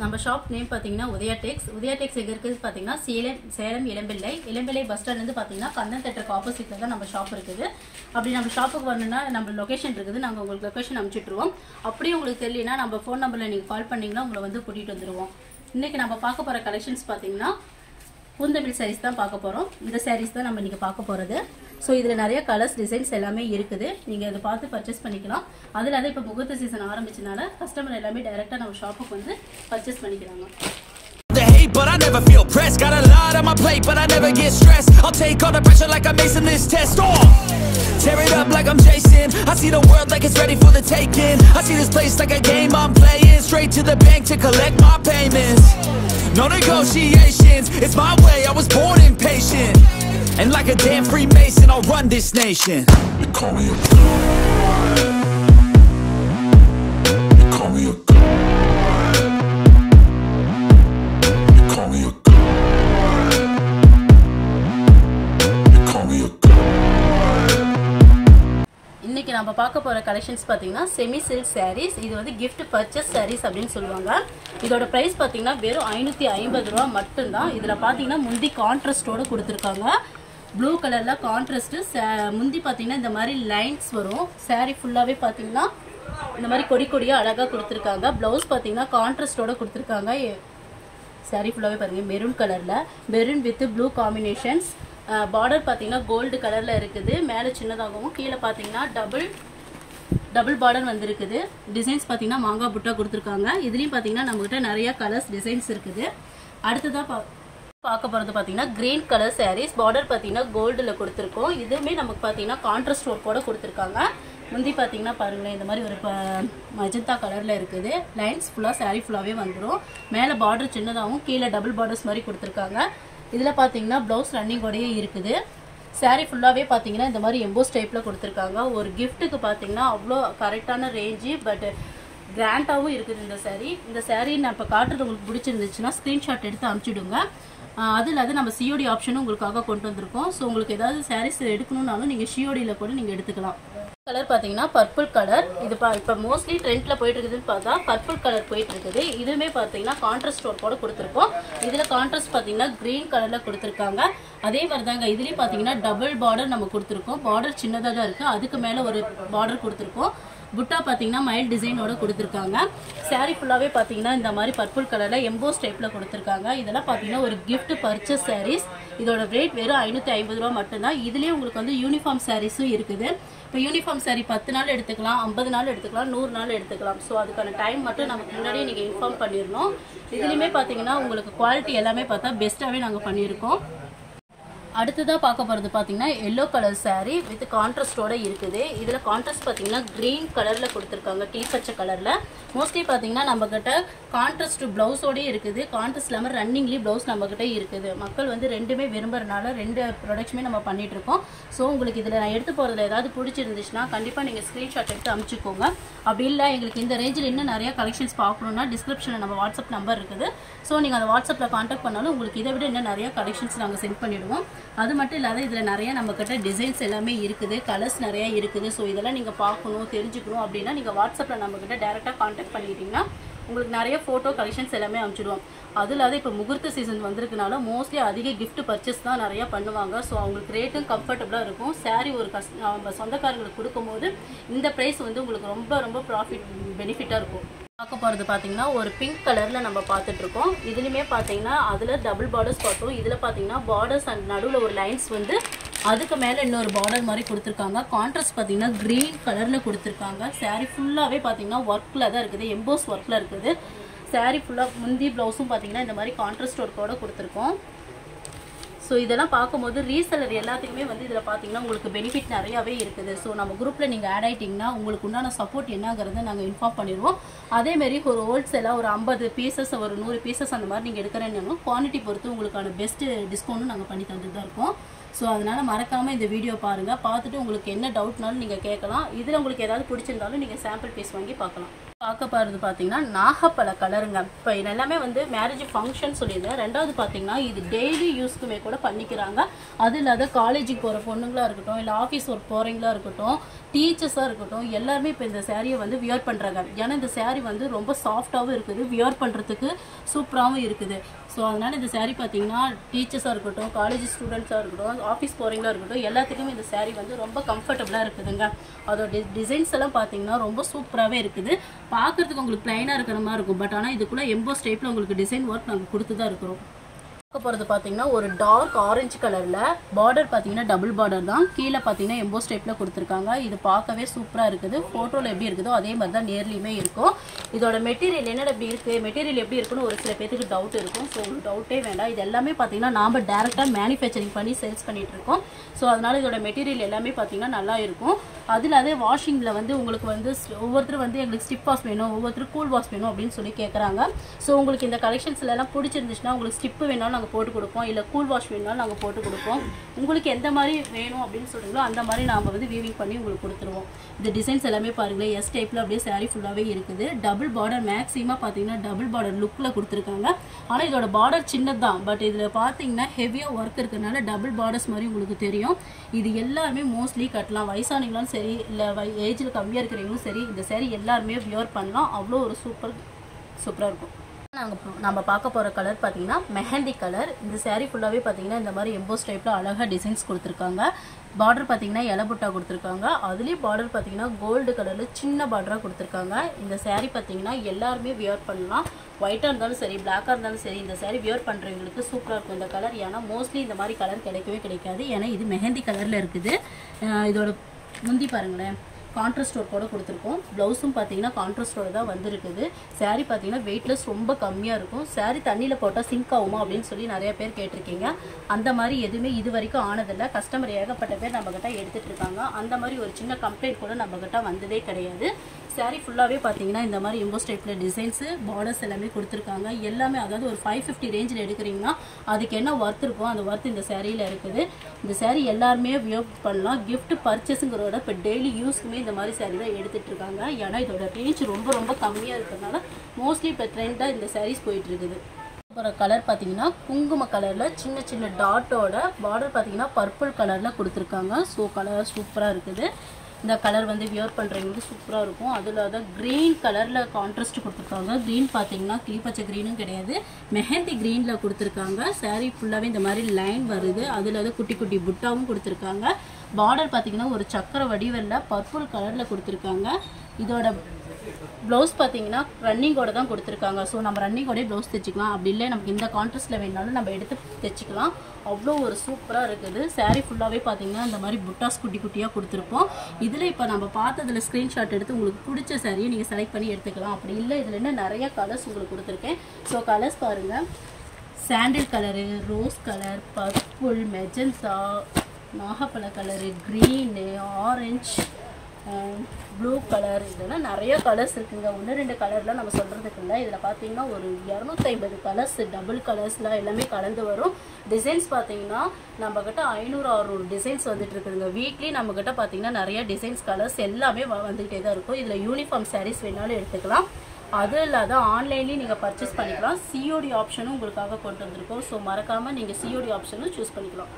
நம்ம shop name பார்த்தீங்கன்னா உதயா டெக்ஸ். உதயா டெக்ஸ் எங்கே இருக்குது பார்த்தீங்கன்னா சேலம் இளம்பிள்ளை பஸ் ஸ்டாண்ட்லேருந்து பார்த்தீங்கன்னா கந்தன் தேட்டருக்கு ஆப்போசிட்டில் தான் நம்ம ஷாப் இருக்குது. அப்படி நம்ம ஷாப்புக்கு வரணும்னா நம்ம லொக்கேஷன் இருக்குது, நாங்கள் உங்களுக்கு லொக்கேஷன் அனுப்பிச்சிட்ருவோம். அப்படியே உங்களுக்கு தெரியலனா நம்ம ஃபோன் நம்பரில் நீங்கள் கால் பண்ணிங்கன்னா உங்களை வந்து கூட்டிகிட்டு வந்துடுவோம். இன்றைக்கி நம்ம பார்க்க போகிற கலெக்ஷன்ஸ் பார்த்தீங்கன்னா பூந்தமிழ் சாரீஸ் தான் பார்க்க போகிறோம். இந்த சாரீஸ் தான் நம்ம இன்றைக்கி பார்க்க போகிறது. ஸோ இதில் நிறைய கலர்ஸ் டிசைன்ஸ் எல்லாமே இருக்குது, நீங்கள் அதை பார்த்து பர்ச்சேஸ் பண்ணிக்கலாம். அதில் அதை இப்போ முகூர்த்த சீசன் ஆரம்பிச்சனால கஸ்டமர் எல்லாமே டைரெக்டாக நம்ம ஷாப்புக்கு வந்து பர்ச்சேஸ் பண்ணிக்கிறாங்க. But I never feel pressed. Got a lot on my plate, but I never get stressed. I'll take all the pressure like I'm acing this test. Tear it up like I'm Jason. I see the world like it's ready for the taking. I see this place like a game I'm playing. Straight to the bank to collect my payments. No negotiations, it's my way, I was born impatient. And like a damn Freemason, I'll run this nation. They call me a god. They call me a god. They call me a god. They call me a god. இன்னைக்கு நம்ம பார்க்க போகிற collections பார்த்தீங்கன்னா semi silk saris. இது வந்து gift purchase saris அப்படின்னு சொல்லுவாங்க. இதோட ப்ரைஸ் பார்த்தீங்கன்னா வெறும் 550 ரூபா மட்டும்தான். இதில் பார்த்தீங்கன்னா முந்தி கான்ட்ராஸ்டோடு கொடுத்துருக்காங்க. ப்ளூ கலரில் கான்ட்ராஸ்ட்டு முந்தி பார்த்தீங்கன்னா இந்த மாதிரி லைன்ஸ் வரும். சாரீ ஃபுல்லாகவே பார்த்தீங்கன்னா இந்த மாதிரி கொடி கொடியாக அழகாக கொடுத்துருக்காங்க. ப்ளவுஸ் பார்த்தீங்கன்னா கான்ட்ராஸ்டோடு கொடுத்துருக்காங்க. சாரீ ஃபுல்லாகவே பாருங்கள் மெரூன் கலரில், maroon with blue combinations. Border பார்த்தீங்கன்னா கோல்டு கலரில் இருக்குது, மேலே சின்னதாகவும் கீழே பார்த்தீங்கன்னா டபுள் பார்டர் வந்துருக்குது. டிசைன்ஸ் பார்த்தீங்கன்னா மாங்காய் புட்டா கொடுத்துருக்காங்க. இதுலேயும் பார்த்தீங்கன்னா நம்மகிட்ட நிறைய கலர்ஸ் டிசைன்ஸ் இருக்குது. அடுத்ததாக பார்க்க போகிறது பார்த்தீங்கன்னா க்ரீன் கலர் சாரீஸ். பார்டர் பார்த்தீங்கன்னா கோல்டில் கொடுத்துருக்கோம். இதுவுமே நமக்கு பார்த்தீங்கன்னா கான்ட்ராஸ்ட் ஒர்க்கோட கொடுத்துருக்காங்க. முந்தி பார்த்தீங்கன்னா பாருங்களேன் இந்த மாதிரி ஒரு மஜந்தா கலரில் இருக்குது. லைன்ஸ் ஃபுல்லாக சாரீ ஃபுல்லாகவே வந்துடும். மேலே பார்டர் சின்னதாகவும் கீழே டபுள் பார்டர்ஸ் மாதிரி கொடுத்துருக்காங்க. இதில் பார்த்தீங்கன்னா ப்ளவுஸ் ரன்னிங்கோடையே இருக்குது. சாரீ ஃபுல்லாகவே பார்த்தீங்கன்னா இந்த மாதிரி எம்போஸ் டைப்பில் கொடுத்துருக்காங்க. ஒரு கிஃப்ட்டுக்கு பார்த்தீங்கன்னா அவ்வளோ கரெக்டான ரேஞ்சு, பட் கிராண்டாகவும் இருக்குது இந்த சாரீ. இந்த சாரீ நான் இப்போ காட்டுறது உங்களுக்கு பிடிச்சிருந்துச்சுன்னா ஸ்க்ரீன்ஷாட் எடுத்து அனுப்பிச்சிடுங்க. அது இல்லாத நம்ம சிஓடி ஆப்ஷனும் உங்களுக்காக கொண்டு வந்திருக்கோம். ஸோ உங்களுக்கு ஏதாவது சாரீஸ் எடுக்கணும்னாலும் நீங்கள் சிஓடியில் கூட நீங்கள் எடுத்துக்கலாம். கலர் பார்த்தீங்கன்னா பர்பிள் கலர். இது இப்போ மோஸ்ட்லி ட்ரெண்டில் போயிட்டு இருக்குதுன்னு பார்த்தா பர்பிள் கலர் போயிட்டு இருக்குது. இதுவுமே பார்த்தீங்கன்னா கான்ட்ராஸ்ட் ஒர்க்கோட கொடுத்துருக்கோம். இதில் கான்ட்ராஸ்ட் பார்த்தீங்கன்னா க்ரீன் கலரில் கொடுத்துருக்காங்க. அதே மாதிரி தாங்க இதுலேயும் பார்த்தீங்கன்னா டபுள் பார்டர் நம்ம கொடுத்துருக்கோம். பார்டர் சின்னதாக தான் இருக்குது, அதுக்கு மேலே ஒரு பார்டர் கொடுத்துருக்கோம். புட்டா பார்த்தீங்கன்னா மைல்ட் டிசைனோட கொடுத்துருக்காங்க. சாரீ ஃபுல்லாகவே பார்த்தீங்கன்னா இந்த மாதிரி பர்பிள் கலரில் எம்போஸ் டைப்பில் கொடுத்துருக்காங்க. இதெல்லாம் பார்த்தீங்கன்னா ஒரு கிஃப்ட் பர்ச்சேஸ் சாரீஸ். இதோட ரேட் வெறும் 550 ரூபா மட்டும்தான். இதுலேயே உங்களுக்கு வந்து யூனிஃபார்ம் சாரீஸும் இருக்குது. இப்போ யூனிஃபார்ம் சாரீ 10 நாள் எடுத்துக்கலாம், 50 நாள் எடுத்துக்கலாம், 100 நாள் எடுத்துக்கலாம். ஸோ அதுக்கான டைம் மட்டும் நமக்கு முன்னாடியே நீங்கள் இன்ஃபார்ம் பண்ணிடணும். இதுலேயுமே பார்த்தீங்கன்னா உங்களுக்கு குவாலிட்டி எல்லாமே பார்த்தா பெஸ்ட்டாகவே நாங்கள் பண்ணியிருக்கோம். அடுத்ததாக பார்க்க போகிறது பார்த்தீங்கன்னா எல்லோ கலர் சாரீ வித் கான்ட்ராஸ்டோட இருக்குது. இதில் கான்ட்ராஸ்ட் பார்த்தீங்கன்னா க்ரீன் கலரில் கொடுத்துருக்காங்க, டீ பச்சை கலரில். மோஸ்ட்லி பார்த்தீங்கன்னா நம்மக்கிட்ட கான்ட்ராஸ்ட் ப்ளவுஸோடய இருக்குது. கான்ட்ராஸ்ட் இல்லாமல் ரன்னிங்லி ப்ளவுஸ் நம்மக்கிட்ட இருக்குது. மக்கள் வந்து ரெண்டுமே விரும்புறதுனால ரெண்டு ப்ரொடக்ட்ஸுமே நம்ம பண்ணிகிட்ருக்கோம். ஸோ உங்களுக்கு இதில் நான் எடுத்து போகிறதுல ஏதாவது பிடிச்சிருந்துச்சுன்னா கண்டிப்பாக நீங்கள் ஸ்க்ரீன்ஷாட் எடுத்து அனுப்பிச்சிக்கோங்க. அப்படி இல்லை எங்களுக்கு இந்த ரேஞ்சில் இன்னும் நிறையா கலெக்ஷன்ஸ் பார்க்கணுன்னா டிஸ்கிரிப்ஷனில் நம்ம வாட்ஸ்அப் நம்பர் இருக்குது. ஸோ நீங்கள் அந்த வாட்ஸ்அப்பில் கான்டாக்ட் பண்ணாலும் உங்களுக்கு இதை விட இன்னும் நிறையா கலெக்ஷன்ஸ் நாங்கள் சென்ட் பண்ணிவிடுவோம். அது மட்டும் இல்லாத இதில் நிறைய நம்மக்கிட்ட டிசைன்ஸ் எல்லாமே இருக்குது, கலர்ஸ் நிறையா இருக்குது. ஸோ இதெல்லாம் நீங்கள் பார்க்கணும் தெரிஞ்சுக்கணும் அப்படின்னா நீங்கள் வாட்ஸ்அப்பில் நம்மக்கிட்ட டேரெக்டாக கான்டாக்ட் பண்ணிக்கிட்டிங்கன்னா உங்களுக்கு நிறைய ஃபோட்டோ கலெக்ஷன்ஸ் எல்லாமே அனுப்பிச்சிடுவோம். அது இல்லாத இப்போ முகூர்த்த சீசன் வந்திருக்கனால மோஸ்ட்லி அதிக கிஃப்ட் பர்ச்சேஸ் தான் நிறையா பண்ணுவாங்க. ஸோ அவங்களுக்கு ரேட்டும் கம்ஃபர்டபுளாக இருக்கும். சாரீ ஒரு நம்ம சொந்தக்காரங்களுக்கு கொடுக்கும்போது இந்த ப்ரைஸ் வந்து உங்களுக்கு ரொம்ப ரொம்ப ப்ராஃபிட் பெனிஃபிட்டாக இருக்கும். பார்க்க போகிறது பார்த்தீங்கன்னா ஒரு பிங்க் கலரில் நம்ம பார்த்துட்ருக்கோம். இதுலேயுமே பார்த்தீங்கன்னா அதில் டபுள் பார்டர்ஸ் பார்த்தோம். இதில் பார்த்தீங்கன்னா பார்டர்ஸ் அண்ட் நடுவில் ஒரு லைன்ஸ் வந்து அதுக்கு மேலே இன்னொரு பார்டர் மாதிரி கொடுத்துருக்காங்க. கான்ட்ராஸ்ட் பார்த்தீங்கன்னா க்ரீன் கலரில் கொடுத்துருக்காங்க. சாரீ ஃபுல்லாகவே பார்த்தீங்கன்னா ஒர்க்கில் தான் இருக்குது, எம்போஸ் ஒர்க்கில் இருக்குது. சாரீ ஃபுல்லாக முந்தி ப்ளவுஸும் பார்த்தீங்கன்னா இந்த மாதிரி கான்ட்ராஸ்ட் ஒர்க்கோட கொடுத்துருக்கோம். ஸோ இதெல்லாம் பார்க்கும்போது ரீசெலர் எல்லாத்துக்குமே வந்து இதில் பார்த்தீங்கன்னா உங்களுக்கு பெனிஃபிட் நிறையாவே இருக்குது. ஸோ நம்ம குரூப்பில் நீங்கள் ஆட் ஆகிட்டிங்கன்னா உங்களுக்கு உண்டான சப்போர்ட் என்னங்கிறத நாங்கள் இன்ஃபார்ம் பண்ணிடுவோம். அதேமாரி ஒரு ஹோல்சேலாக ஒரு 50 பீசஸ் ஒரு 100 பீசஸ் அந்த மாதிரி நீங்கள் எடுக்கிறேன்னு குவான்டிட்டி பொறுத்து உங்களுக்கான பெஸ்ட்டு டிஸ்கவுண்ட்டும் நாங்கள் பண்ணி தந்துட்டு தான் இருக்கோம். ஸோ அதனால் மறக்காமல் இந்த வீடியோ பாருங்கள். பார்த்துட்டு உங்களுக்கு என்ன டவுட்னாலும் நீங்கள் கேட்கலாம். இதில் உங்களுக்கு ஏதாவது பிடிச்சிருந்தாலும் நீங்கள் சாம்பிள் பீஸ் வாங்கி பார்க்கலாம். பார்க்க போகிறது பார்த்தீங்கன்னா நாகப்பழ கலருங்க. இப்போ இது எல்லாமே வந்து மேரேஜ் ஃபங்க்ஷன் சொல்லியிருந்தேன். ரெண்டாவது பார்த்தீங்கன்னா இது டெய்லி யூஸ்க்குமே கூட பண்ணிக்கிறாங்க. அது இல்லாத காலேஜுக்கு போகிற பொண்ணுங்களா இருக்கட்டும், இல்லை ஆஃபீஸ் ஒர்க் போகிறவங்களா இருக்கட்டும், டீச்சர்ஸாக இருக்கட்டும், எல்லாருமே இப்போ இந்த சேரீயை வந்து வியர் பண்ணுறாங்க. ஏன்னா இந்த சேரீ வந்து ரொம்ப சாஃப்டாகவும் இருக்குது, வியர் பண்ணுறதுக்கு சூப்பராகவும் இருக்குது. ஸோ அதனால் இந்த சேரீ பார்த்தீங்கன்னா டீச்சர்ஸாக இருக்கட்டும், காலேஜ் ஸ்டூடெண்ட்ஸாக இருக்கட்டும், ஆஃபீஸ் போகிறவங்களா இருக்கட்டும், எல்லாத்துக்குமே இந்த சேரீ வந்து ரொம்ப கம்ஃபர்டபுளாக இருக்குதுங்க. அதோட டிசைன்ஸ் எல்லாம் பார்த்தீங்கன்னா ரொம்ப சூப்பராகவே இருக்குது. பார்க்குறதுக்கு உங்களுக்கு பிளைனாக இருக்கிற மாதிரி இருக்கும். பட் ஆனால் இதுக்குள்ளே எம்போஸ் டைப்பில் உங்களுக்கு டிசைன் ஒர்க் நாங்கள் கொடுத்து தான் இருக்கிறோம். பார்க்க போகிறது பார்த்தீங்கன்னா ஒரு டார்க் ஆரஞ்சு கலரில் பார்டர் பார்த்தீங்கன்னா டபுள் பார்டர் தான். கீழே பார்த்தீங்கன்னா எம்போஸ் டைப்பில் கொடுத்துருக்காங்க. இது பார்க்கவே சூப்பராக இருக்குது. ஃபோட்டோவில் எப்படி இருக்குதோ அதே மாதிரி தான் நேர்லையுமே இருக்கும். இதோட மெட்டீரியல் என்னென்ன எப்படி இருக்குது, மெட்டீரியல் எப்படி இருக்குன்னு ஒரு சில பேருக்கு டவுட் இருக்கும். ஸோ உங்களுக்கு டவுட்டே வேண்டாம். இது எல்லாமே பார்த்தீங்கன்னா நாம் டேரெக்டாக மேனுஃபேக்சரிங் பண்ணி சேல்ஸ் பண்ணிகிட்டு இருக்கோம். ஸோ அதனால் இதோட மெட்டீரியல் எல்லாமே பார்த்தீங்கன்னா நல்லா இருக்கும். அதில் அதே வாஷிங்கில் வந்து உங்களுக்கு வந்து ஒவ்வொருத்தரும் வந்து எங்களுக்கு ஸ்டிப் வாஷ் வேணும், ஒவ்வொருத்தரும் கூல் வாஷ் வேணும் அப்படின்னு சொல்லி கேட்குறாங்க. ஸோ உங்களுக்கு இந்த கலெக்ஷன்ஸ்ல எல்லாம் பிடிச்சிருந்துச்சுன்னா உங்களுக்கு ஸ்டிப்பு வேணாலும் நாங்கள் போட்டு கொடுப்போம், இல்லை கூல் வாஷ் வேணாலும் நாங்கள் போட்டு கொடுப்போம். உங்களுக்கு எந்த மாதிரி வேணும் அப்படின்னு சொல்கிறீங்களோ அந்த மாதிரி நாம் வந்து வீவிங் பண்ணி உங்களுக்கு கொடுத்துருவோம். இந்த டிசைன்ஸ் எல்லாமே பாருங்களேன், எஸ் டைப்பில் அப்படியே சாரீ ஃபுல்லாகவே இருக்குது. டபுள் பார்டர் மேக்ஸிமமாக பார்த்தீங்கன்னா டபுள் பார்டர் லுக்கில் கொடுத்துருக்காங்க. ஆனால் இதோட பார்டர் சின்னது தான். பட் இதில் பார்த்தீங்கன்னா ஹெவியாக ஒர்க் இருக்கிறதுனால டபுள் பார்டர்ஸ் மாதிரி உங்களுக்கு தெரியும். இது எல்லாருமே மோஸ்ட்லி கட்டலாம். வயசானவங்களும் சரி, இல்லை ஏஜில் கம்மியாக இருக்கிறவங்களும் சரி, இந்த சாரீ எல்லாருமே வியர் பண்ணலாம். அவ்வளோ ஒரு சூப்பராக இருக்கும். நம்ம பார்க்க போகிற கலர் பார்த்தீங்கன்னா மெஹந்தி கலர். இந்த சாரீ ஃபுல்லாகவே பார்த்தீங்கன்னா இந்த மாதிரி எம்போஸ் டைப்பில் அழகாக டிசைன்ஸ் கொடுத்துருக்காங்க. பார்டர் பார்த்தீங்கன்னா இலபுட்டா கொடுத்துருக்காங்க. அதுலேயும் பார்டர் பார்த்தீங்கன்னா கோல்டு கலரில் சின்ன பார்டராக கொடுத்துருக்காங்க. இந்த சாரீ பார்த்தீங்கன்னா எல்லாருமே வியர் பண்ணலாம். ஒயிட்டாக இருந்தாலும் சரி, பிளாக்காக இருந்தாலும் சரி, இந்த சாரீ வியர் பண்ணுறவங்களுக்கு சூப்பராக இருக்கும் இந்த கலர். ஏன்னா மோஸ்ட்லி இந்த மாதிரி கலர் கிடைக்காது. ஏன்னா இது மெஹந்தி கலரில் இருக்குது. இதோட முந்தி பாருங்களேன், கான்ட்ராஸ்ட் ஒர்க்கோட கொடுத்துருக்கோம். ப்ளவுஸும் பார்த்தீங்கன்னா கான்ட்ராஸ்டோட தான் வந்துருக்குது. சாரீ பார்த்தீங்கன்னா வெயிட்லெஸ் ரொம்ப கம்மியாக இருக்கும். சாரீ தண்ணியில் போட்டால் சிங்க் ஆகுமா அப்படின்னு சொல்லி நிறைய பேர் கேட்டிருக்கீங்க. அந்த மாதிரி எதுவுமே இது வரைக்கும் ஆனதில்லை. கஸ்டமர் ஏகப்பட்ட பேர் நம்மக்கிட்ட எடுத்துகிட்டு இருக்காங்க. அந்த மாதிரி ஒரு சின்ன கம்ப்ளைண்ட் கூட நம்மக்கிட்ட வந்ததே கிடையாது. சாரீ ஃபுல்லாகவே பார்த்தீங்கன்னா இந்த மாதிரி எம்போஸ் டைப்பில் டிசைன்ஸு, பார்டர்ஸ் எல்லாமே கொடுத்துருக்காங்க. எல்லாமே அதாவது ஒரு 550 ரேஞ்சில் எடுக்கிறீங்கன்னா அதுக்கு என்ன ஒர்த் இருக்கோ அந்த ஒர்த் இந்த சாரியில் இருக்குது. இந்த சாரீ எல்லாருமே வியர் பண்ணலாம். கிஃப்ட் பர்ச்சேஸுங்கிறத இப்போ டெய்லி யூஸ்க்குமே இந்த மாதிரி சாரீ தான் எடுத்துகிட்டு இருக்காங்க. ஏன்னா இதோட ரேஞ்ச் ரொம்ப கம்மியாக இருக்கிறதுனால மோஸ்ட்லி இப்போ ட்ரெண்டாக இந்த சாரீஸ் போயிட்டு இருக்குது. அப்புறம் கலர் பார்த்தீங்கன்னா குங்கும கலரில் சின்ன டாட்டோட பார்டர் பார்த்தீங்கன்னா பர்பிள் கலரில் கொடுத்துருக்காங்க. ஸோ கலர் சூப்பராக இருக்குது. இந்த கலர் வந்து வியர் பண்ணுறவங்களுக்கு சூப்பராக இருக்கும். அதில் தான் க்ரீன் கலரில் கான்ட்ராஸ்ட் கொடுத்துருக்காங்க. க்ரீன் பார்த்தீங்கன்னா கிளிப்பச்சை க்ரீனும் கிடையாது, மெஹந்தி க்ரீனில் கொடுத்துருக்காங்க. சாரீ ஃபுல்லாகவே இந்த மாதிரி லைன் வருது. அதில் தான் குட்டி புட்டாவும் கொடுத்துருக்காங்க. பார்டர் பார்த்தீங்கன்னா ஒரு சக்கர வடிவில் பர்பிள் கலரில் கொடுத்துருக்காங்க. இதோட ப்ளவுஸ் பார்த்தீங்கன்னா ரன்னிங்கோட தான் கொடுத்துருக்காங்க. ஸோ நம்ம ரன்னிங்கோடய ப்ளவுஸ் தைச்சிக்கலாம். அப்படி இல்லை நமக்கு இந்த கான்ட்ராஸ்ட்டில் வேணாலும் நம்ம எடுத்து தைச்சிக்கலாம். அவ்வளோ ஒரு சூப்பராக இருக்குது. சாரீ ஃபுல்லாகவே பார்த்தீங்கன்னா இந்த மாதிரி புட்டாஸ் குட்டியாக கொடுத்துருப்போம். இதில் இப்போ நம்ம பார்த்ததில் ஸ்க்ரீன்ஷாட் எடுத்து உங்களுக்கு பிடிச்ச சாரியை நீங்கள் செலக்ட் பண்ணி எடுத்துக்கலாம். அப்படி இல்லை இதில் என்ன நிறைய கலர்ஸ் உங்களுக்கு கொடுத்துருக்கேன். ஸோ கலர்ஸ் பாருங்கள், sandal colour, rose colour, purple, magenta, நாகப்பழ colour, green, orange, blue colour, இதெல்லாம் நிறைய கலர்ஸ் இருக்குங்க. 1-2 கலர்லாம் நம்ம சொல்கிறதுக்கு இல்லை. இதில் பார்த்தீங்கன்னா ஒரு 250 கலர்ஸ், டபுள் கலர்ஸ்லாம் எல்லாமே கலந்து வரும். டிசைன்ஸ் பார்த்தீங்கன்னா நம்மக்கிட்ட 500-600 டிசைன்ஸ் வந்துட்டு இருக்குதுங்க. வீக்லி நம்மக்கிட்ட பார்த்தீங்கன்னா நிறைய டிசைன்ஸ் கலர்ஸ் எல்லாமே வந்துகிட்டே தான் இருக்கும். இதில் யூனிஃபார்ம் சாரீஸ் வேணாலும் எடுத்துக்கலாம். அது இல்லாத ஆன்லைன்லேயும் நீங்கள் பர்ச்சேஸ் பண்ணிக்கலாம். சிஓடி ஆப்ஷனும் உங்களுக்காக கொண்டு வந்திருக்கோம். ஸோ மறக்காமல் நீங்கள் சிஓடி ஆப்ஷனும் சூஸ் பண்ணிக்கலாம்.